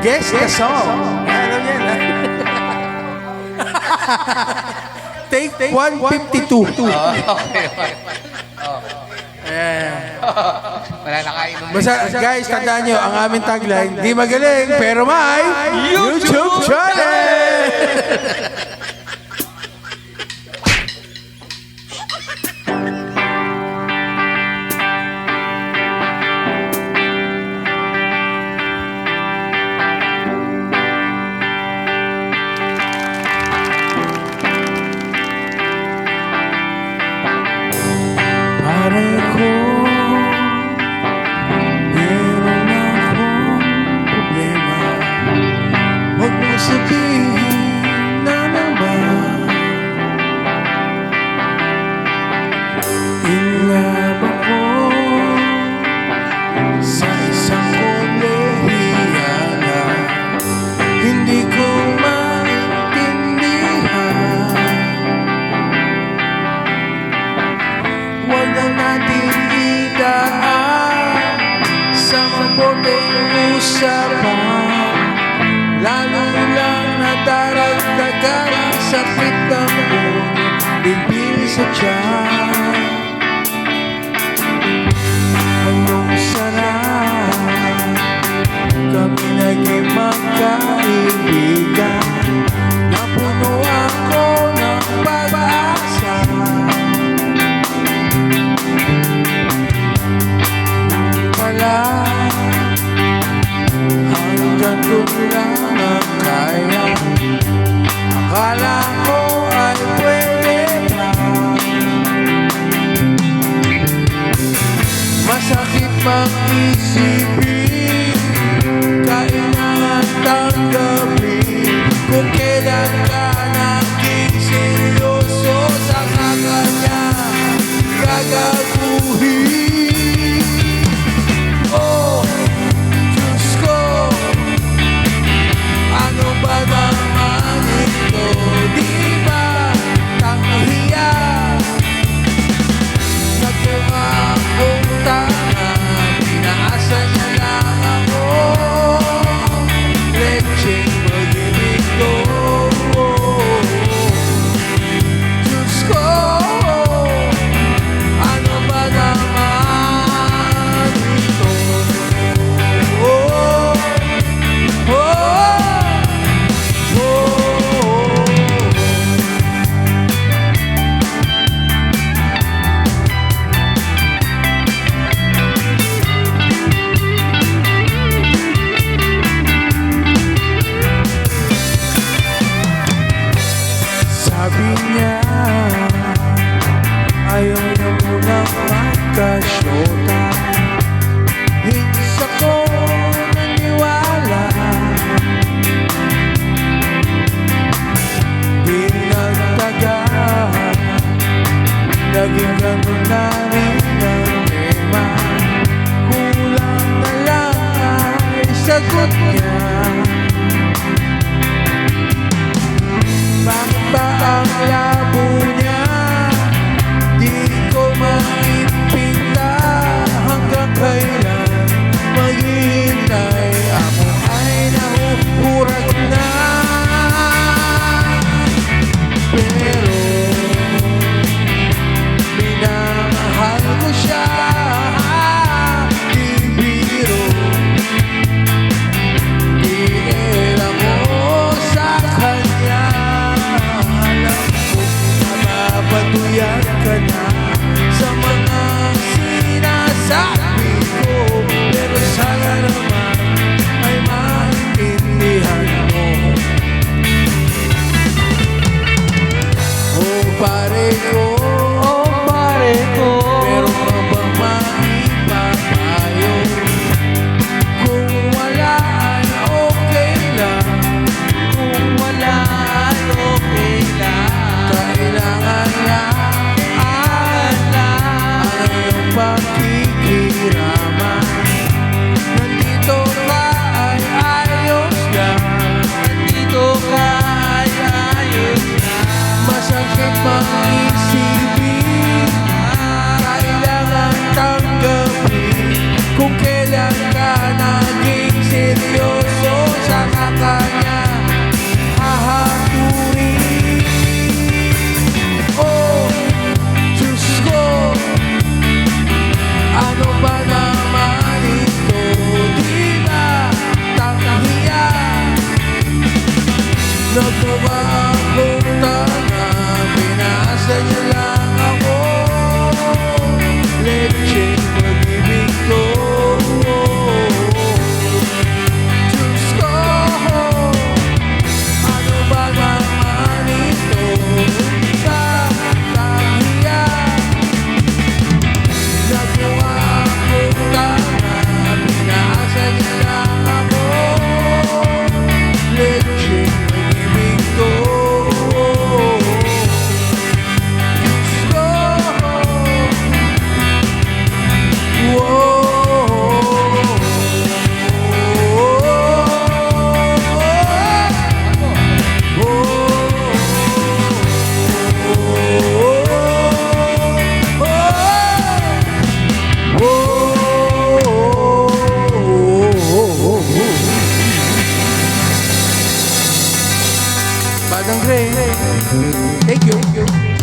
Guess the song. Alam yan, ha? Take 152. Okay. Wala na kainom. Basta, guys, tandaan nyo, ang aming tagline, di magaling, pero may YouTube channel! Para ko, meron akong problema. Huwag mo sabihin na naman inlove ako sa isang kolehiya na hindi ko maintindihan. Huwag na natin idaan sa maboteng usapan, lalo lang nadaragdagan ang sakit ng bibig sa tiyan. Anong sarap kami naging magkaibigan, napuno ako ng pag-asa. Hanggang doon lang ang kaya. Akala ko ay pwede na. Masakit mang isipin, kailangan tanggapin kung kailan ka naging seryoso sa kanya gagaguhin. Oh, Diyos ko, ano ba naman ito? Di ba tanghiya? Nagmukha akong tanga, pinaasa niya lang ako. Lecheng pag-ibig ko. Madam Gray. Thank you.